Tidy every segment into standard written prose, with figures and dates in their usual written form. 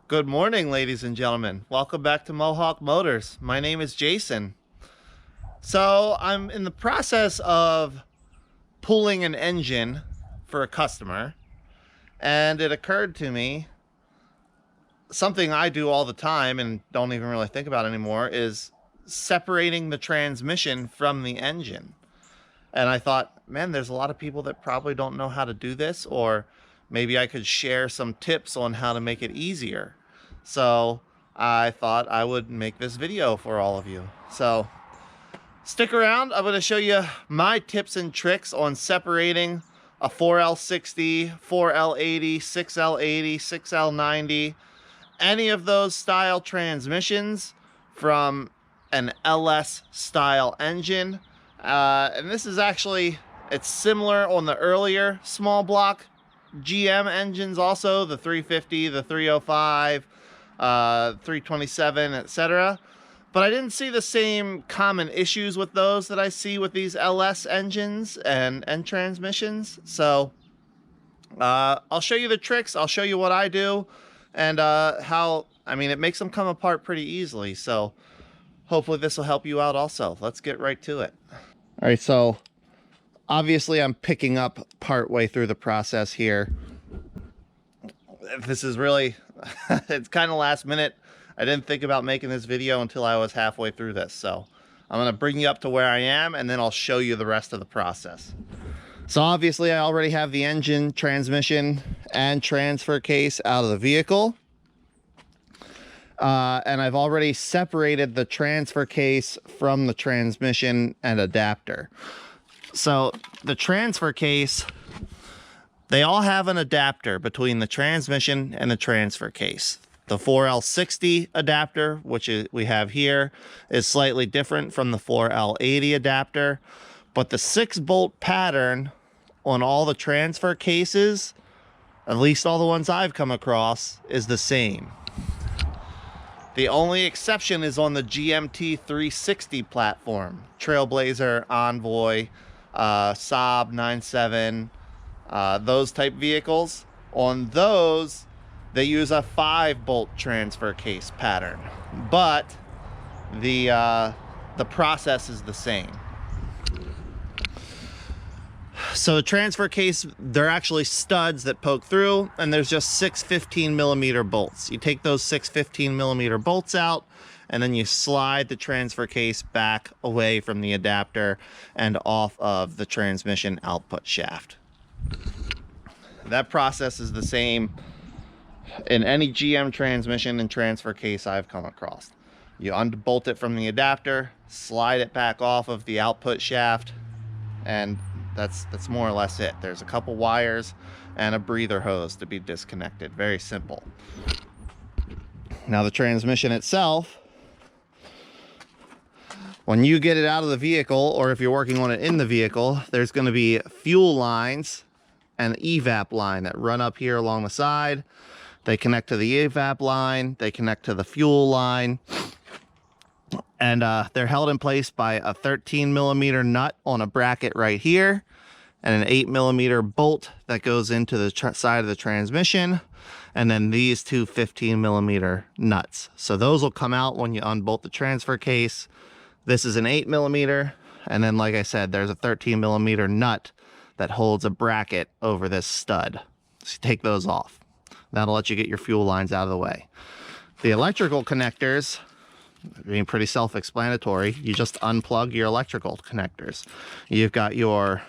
Good morning, ladies and gentlemen. Welcome back to Mohawk Motors. My name is Jason. So I'm in the process of pulling an engine for a customer, and it occurred to me, something I do all the time and don't even really think about anymore, is separating the transmission from the engine. And I thought, man, there's a lot of people that probably don't know how to do this, or maybe I could share some tips on how to make it easier. So I thought I would make this video for all of you. So stick around. I'm going to show you my tips and tricks on separating a 4L60, 4L80, 6L80, 6L90, any of those style transmissions from an LS style engine. And this is actually, it's similar on the earlier small block GM engines also, the 350, the 305, 327, etc. But I didn't see the same common issues with those that I see with these LS engines and transmissions. So I'll show you the tricks. I'll show you what I do and how, I mean, it makes them come apart pretty easily. So hopefully this will help you out also. Let's get right to it. All right, so obviously I'm picking up part way through the process here. This is really, it's kind of last minute. I didn't think about making this video until I was halfway through this. So I'm going to bring you up to where I am, and then I'll show you the rest of the process. So obviously I already have the engine, transmission, and transfer case out of the vehicle. And I've already separated the transfer case from the transmission and adapter. So the transfer case, they all have an adapter between the transmission and the transfer case. The 4L60 adapter, which we have here, is slightly different from the 4L80 adapter, but the 6-bolt pattern on all the transfer cases, at least all the ones I've come across, is the same. The only exception is on the GMT 360 platform, Trailblazer, Envoy, Saab 97, those type vehicles. On those, they use a 5-bolt transfer case pattern, but the process is the same. So the transfer case, they're actually studs that poke through, and there's just 6 15mm bolts. You take those 6 15mm bolts out, and then you slide the transfer case back away from the adapter and off of the transmission output shaft. That process is the same in any GM transmission and transfer case I've come across. You unbolt it from the adapter, slide it back off of the output shaft, and that's more or less it. There's a couple wires and a breather hose to be disconnected. Very simple. Now the transmission itself, when you get it out of the vehicle, or if you're working on it in the vehicle, there's going to be fuel lines and evap line that run up here along the side. They connect to the evap line, they connect to the fuel line, and they're held in place by a 13mm nut on a bracket right here, and an 8mm bolt that goes into the side of the transmission, and then these two 15mm nuts. So those will come out when you unbolt the transfer case. This is an 8mm, and then like I said, there's a 13mm nut that holds a bracket over this stud. So you take those off. That'll let you get your fuel lines out of the way. The electrical connectors, being pretty self-explanatory, you just unplug your electrical connectors. You've got your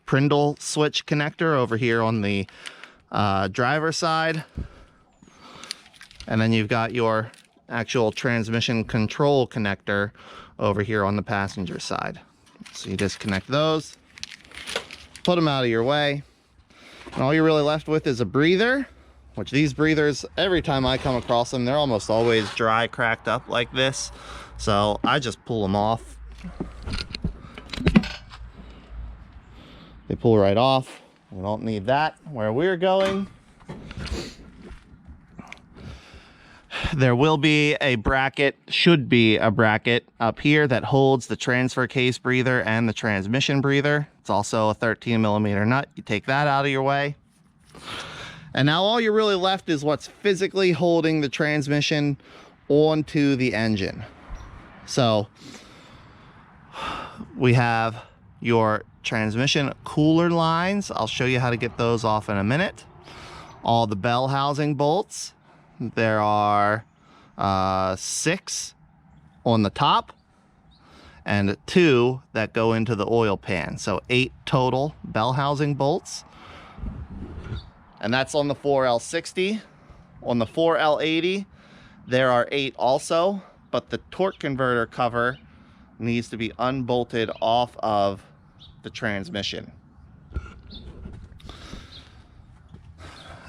Prindle switch connector over here on the driver's side, and then you've got your actual transmission control connector over here on the passenger side. So you disconnect those, put them out of your way, and all you're really left with is a breather, which these breathers, every time I come across them, they're almost always dry, cracked up like this. So I just pull them off. They pull right off. We don't need that where we're going. There will be a bracket, should be a bracket up here that holds the transfer case breather and the transmission breather. It's also a 13mm nut. You take that out of your way. And now all you're really left is what's physically holding the transmission onto the engine. So we have your transmission cooler lines. I'll show you how to get those off in a minute. All the bell housing bolts. There are 6 on the top and 2 that go into the oil pan. So 8 total bell housing bolts. And that's on the 4L60. On the 4L80, there are 8 also, but the torque converter cover needs to be unbolted off of the transmission.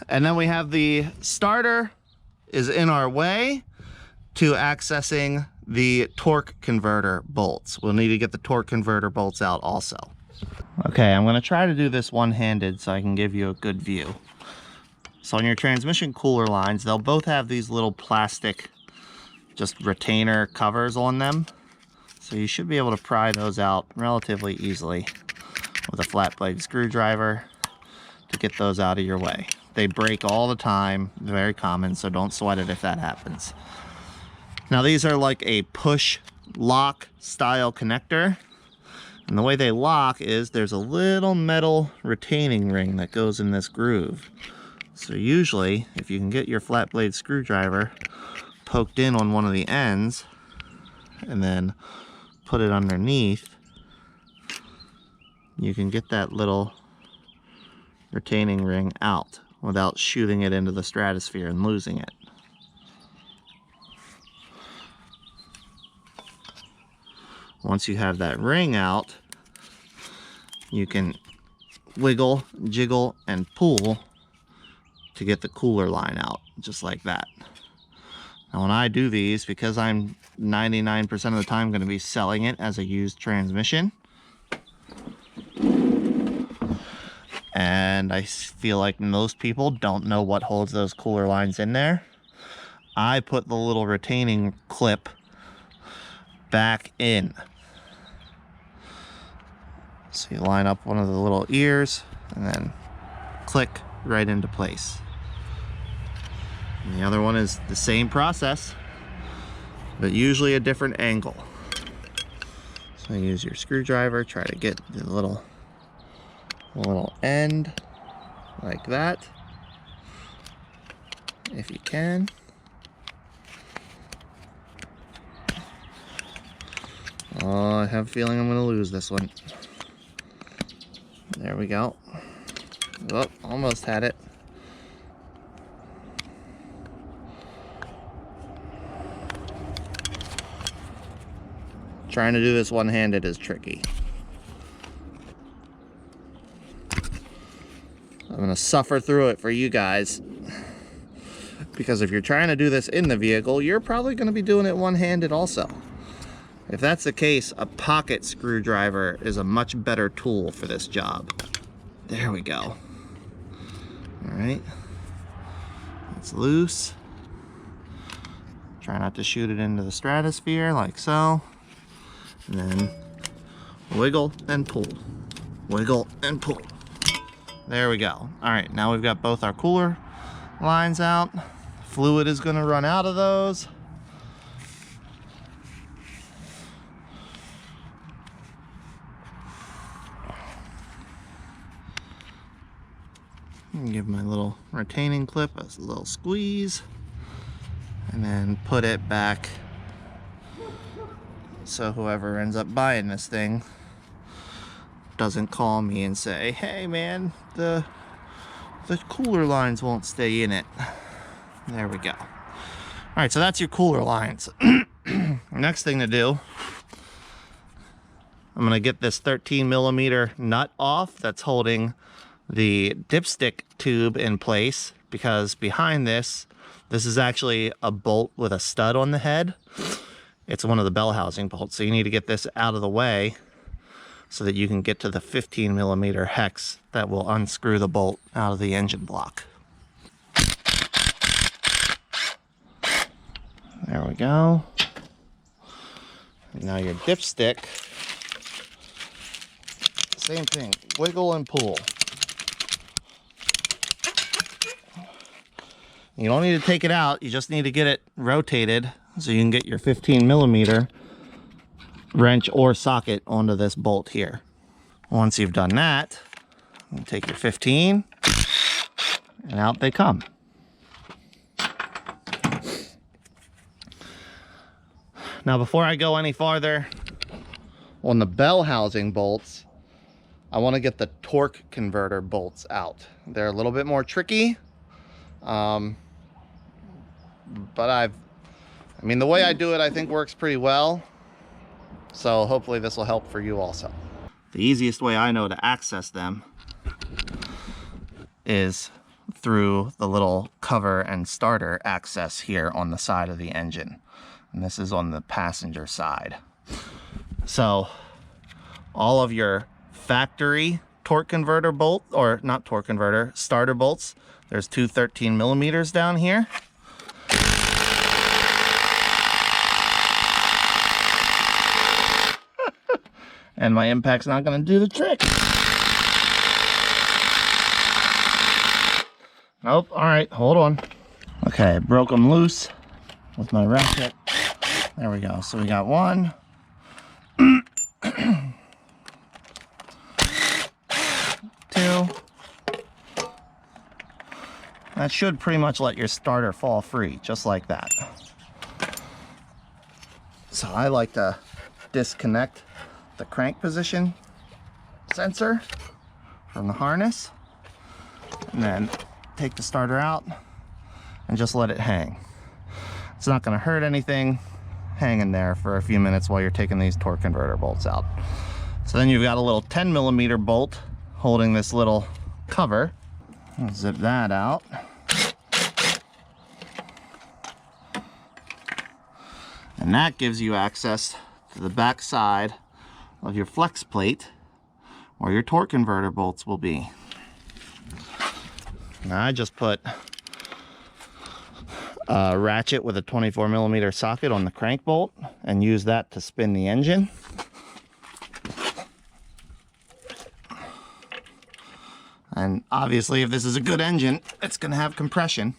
And then we have the starter is in our way to accessing the torque converter bolts. We'll need to get the torque converter bolts out also. Okay, I'm gonna try to do this one-handed so I can give you a good view. So on your transmission cooler lines, they'll both have these little plastic just retainer covers on them. So you should be able to pry those out relatively easily with a flat blade screwdriver to get those out of your way. They break all the time, very common, so don't sweat it if that happens. Now these are like a push lock style connector. And the way they lock is there's a little metal retaining ring that goes in this groove. So usually, if you can get your flat blade screwdriver poked in on one of the ends and then put it underneath, you can get that little retaining ring out without shooting it into the stratosphere and losing it. Once you have that ring out, you can wiggle, jiggle, and pull to get the cooler line out, just like that. Now when I do these, because I'm 99% of the time going to be selling it as a used transmission, and I feel like most people don't know what holds those cooler lines in there, I put the little retaining clip back in. So you line up one of the little ears and then click right into place. And the other one is the same process, but usually a different angle. So use your screwdriver, try to get the little end like that, if you can. Oh, I have a feeling I'm going to lose this one. There we go. Oh, almost had it. Trying to do this one-handed is tricky. I'm going to suffer through it for you guys, because if you're trying to do this in the vehicle, you're probably going to be doing it one-handed also. If that's the case, a pocket screwdriver is a much better tool for this job. There we go. All right, it's loose. Try not to shoot it into the stratosphere like so. And then wiggle and pull. Wiggle and pull. There we go. All right, now we've got both our cooler lines out. Fluid is going to run out of those. Give my little retaining clip a little squeeze and then put it back so whoever ends up buying this thing doesn't call me and say, hey man, the cooler lines won't stay in it. There we go. All right, so that's your cooler lines. Next thing to do, I'm gonna get this 13mm nut off that's holding the dipstick tube in place, because behind this is actually a bolt with a stud on the head. It's one of the bell housing bolts, so you need to get this out of the way so that you can get to the 15mm hex that will unscrew the bolt out of the engine block. There we go. And now your dipstick, same thing, wiggle and pull. You don't need to take it out, you just need to get it rotated so you can get your 15mm wrench or socket onto this bolt here. Once you've done that, you take your 15 and out they come. Now before I go any farther, on the bell housing bolts, I want to get the torque converter bolts out. They're a little bit more tricky, but I mean the way I do it I think works pretty well, so hopefully this will help for you also. The easiest way I know to access them is through the little cover and starter access here on the side of the engine, and this is on the passenger side. So all of your factory torque converter bolt, or not torque converter, starter bolts, there's two 13mm down here. And my impact's not going to do the trick. Nope. All right, hold on. Okay, I broke them loose with my ratchet. There we go. So we got one. Two. That should pretty much let your starter fall free, just like that. So I like to disconnect the crank position sensor from the harness, and then take the starter out and just let it hang. It's not going to hurt anything hanging there for a few minutes while you're taking these torque converter bolts out. So then you've got a little 10mm bolt holding this little cover. I'll zip that out. And that gives you access to the back side of your flex plate where your torque converter bolts will be. Now I just put a ratchet with a 24mm socket on the crank bolt and use that to spin the engine. And obviously if this is a good engine, it's going to have compression.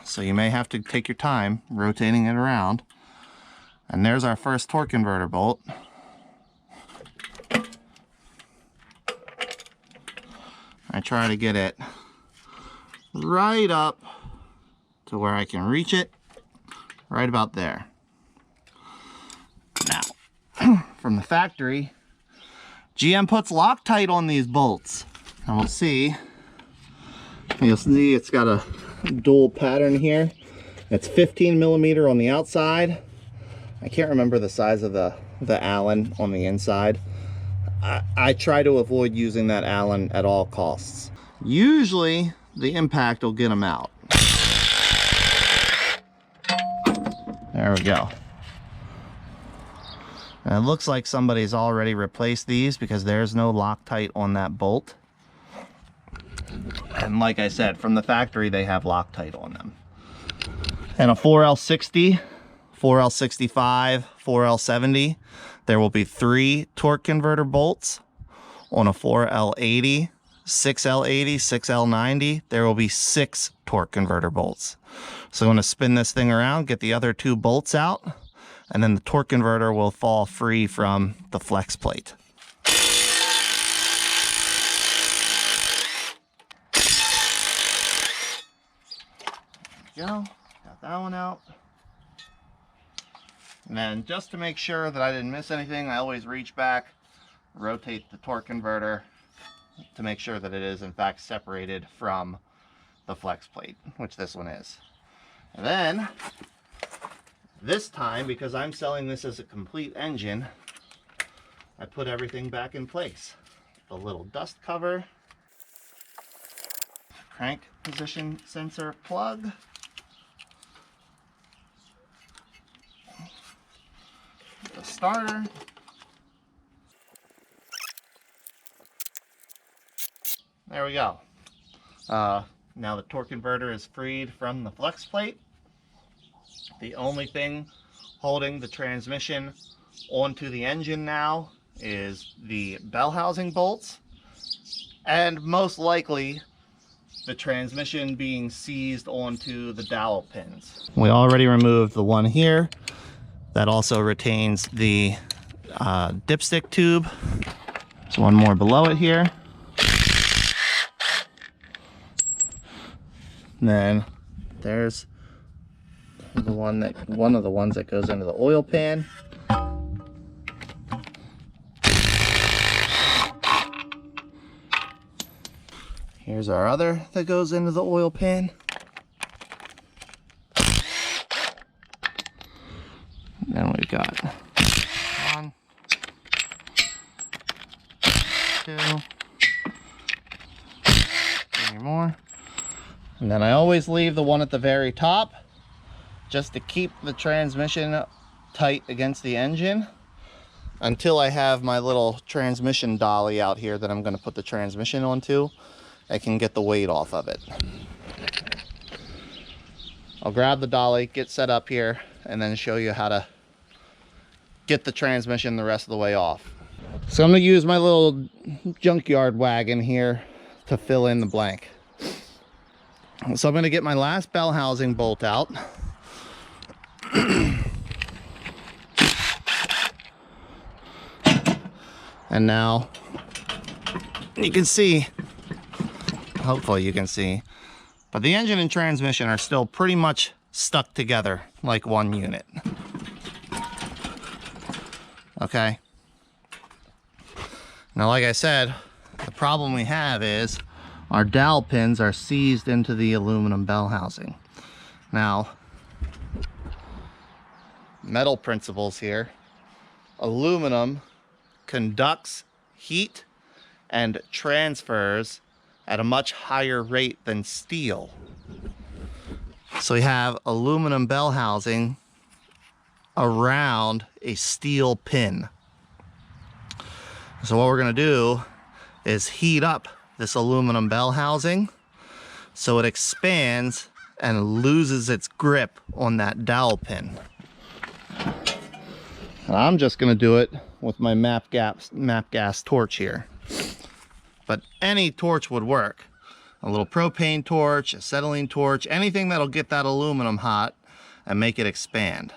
So you may have to take your time rotating it around. And there's our first torque converter bolt. I try to get it right up to where I can reach it, right about there. Now, from the factory, GM puts Loctite on these bolts. And we'll see. You'll see it's got a dual pattern here. It's 15mm on the outside. I can't remember the size of the Allen on the inside. I try to avoid using that Allen at all costs. Usually the impact will get them out. There we go. And it looks like somebody's already replaced these because there's no Loctite on that bolt. And like I said, from the factory they have Loctite on them. And a 4L60, 4L65, 4L70, there will be 3 torque converter bolts. On a 4L80, 6L80, 6L90, there will be 6 torque converter bolts. So I'm going to spin this thing around, get the other 2 bolts out, and then the torque converter will fall free from the flex plate. There we go. Got that one out. And then just to make sure that I didn't miss anything, I always reach back, rotate the torque converter to make sure that it is in fact separated from the flex plate, which this one is. And then this time, because I'm selling this as a complete engine, I put everything back in place. The little dust cover, crank position sensor plug, the starter, there we go. Now the torque converter is freed from the flex plate. The only thing holding the transmission onto the engine now is the bell housing bolts, and most likely the transmission being seized onto the dowel pins. We already removed the one here that also retains the dipstick tube. There's one more below it here. And then there's one of the ones that goes into the oil pan. Here's our other that goes into the oil pan. Then we've got 1, 2, 3 more. And then I always leave the one at the very top just to keep the transmission tight against the engine until I have my little transmission dolly out here that I'm going to put the transmission onto. I can get the weight off of it. I'll grab the dolly, get set up here, and then show you how to get the transmission the rest of the way off. So I'm going to use my little junkyard wagon here to fill in the blank. So I'm going to get my last bell housing bolt out. And now you can see, hopefully you can see, but the engine and transmission are still pretty much stuck together like one unit. Okay. Now, like I said, the problem we have is our dowel pins are seized into the aluminum bell housing. Now, metal principles here. Aluminum conducts heat and transfers at a much higher rate than steel. So we have aluminum bell housing around a steel pin. So what we're going to do is heat up this aluminum bell housing so it expands and loses its grip on that dowel pin. And I'm just going to do it with my MAP gas torch here. But any torch would work. A little propane torch, acetylene torch, anything that'll get that aluminum hot and make it expand.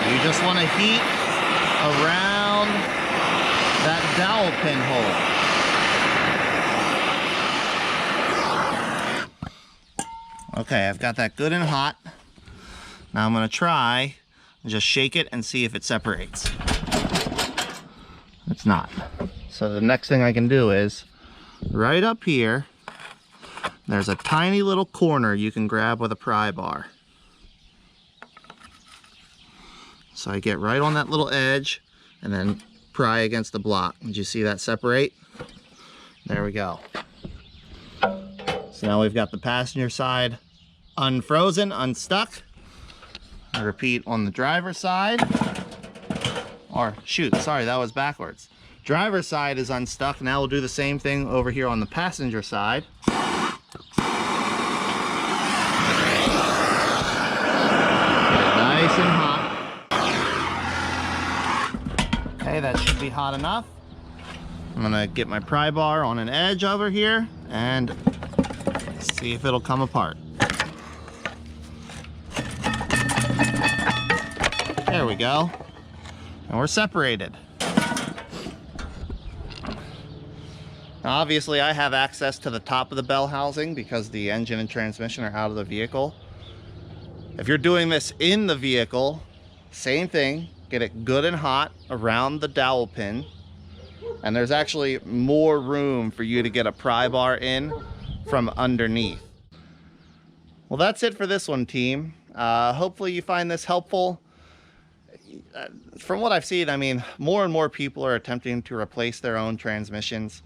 You just want to heat around that dowel pin hole. Okay, I've got that good and hot. Now I'm going to try and just shake it and see if it separates. It's not. So the next thing I can do is right up here, there's a tiny little corner you can grab with a pry bar. So I get right on that little edge and then pry against the block. Did you see that separate? There we go. So now we've got the passenger side unfrozen, unstuck. I repeat on the driver's side. Or shoot, sorry, that was backwards. Driver's side is unstuck. Now we'll do the same thing over here on the passenger side. Nice and hot. Okay, that should be hot enough. I'm gonna get my pry bar on an edge over here and see if it'll come apart. There we go. And we're separated. Now obviously I have access to the top of the bell housing because the engine and transmission are out of the vehicle. If you're doing this in the vehicle, same thing, get it good and hot around the dowel pin. And there's actually more room for you to get a pry bar in from underneath. Well, that's it for this one, team. Hopefully you find this helpful. From what I've seen, I mean, more and more people are attempting to replace their own transmissions,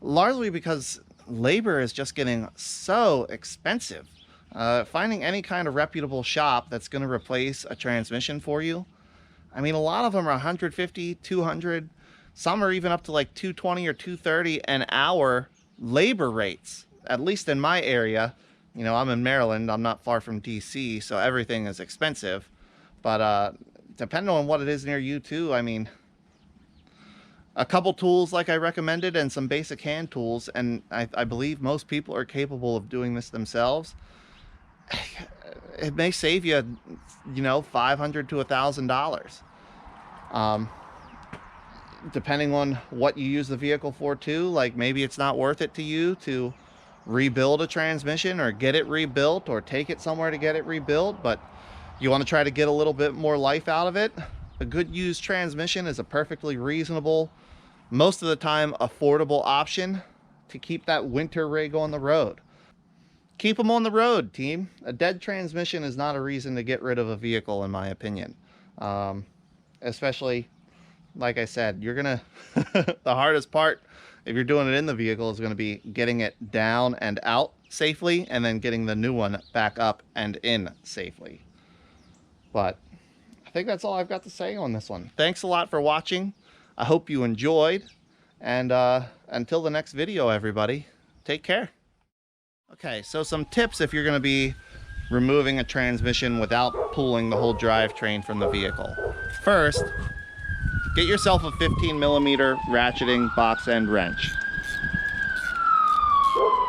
largely because labor is just getting so expensive. Finding any kind of reputable shop that's going to replace a transmission for you, I mean, a lot of them are 150, 200, some are even up to like 220 or 230 an hour labor rates, at least in my area. You know, I'm in Maryland, I'm not far from DC, so everything is expensive. But depending on what it is near you too, I mean, a couple tools like I recommended and some basic hand tools, and I believe most people are capable of doing this themselves. It may save you, you know, $500 to $1,000. Depending on what you use the vehicle for too. Like maybe it's not worth it to you to rebuild a transmission or get it rebuilt or take it somewhere to get it rebuilt, but you want to try to get a little bit more life out of it. A good used transmission is a perfectly reasonable, most of the time affordable option to keep that winter rig on the road. Keep them on the road, team. A dead transmission is not a reason to get rid of a vehicle, in my opinion. Especially, like I said, you're gonna the hardest part if you're doing it in the vehicle is going to be getting it down and out safely, and then getting the new one back up and in safely. But I think that's all I've got to say on this one. Thanks a lot for watching. I hope you enjoyed, and until the next video, everybody, take care. Okay, so some tips if you're going to be removing a transmission without pulling the whole drivetrain from the vehicle. First, get yourself a 15mm ratcheting box end wrench,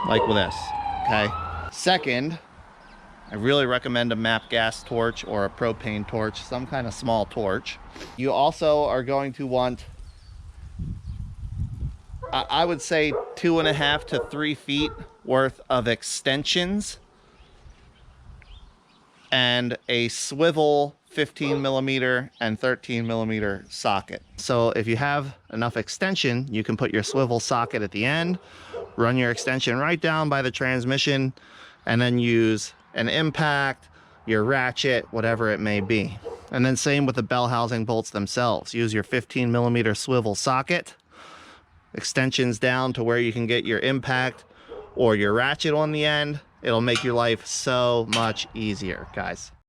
like with this, okay? Second, I really recommend a MAP gas torch or a propane torch, some kind of small torch. You also are going to want, I would say, 2.5 to 3 feet worth of extensions and a swivel 15mm and 13mm socket. So if you have enough extension, you can put your swivel socket at the end, run your extension right down by the transmission, and then use an impact, your ratchet, whatever it may be. And then same with the bell housing bolts themselves. Use your 15mm swivel socket, extensions down to where you can get your impact or your ratchet on the end. It'll make your life so much easier, guys.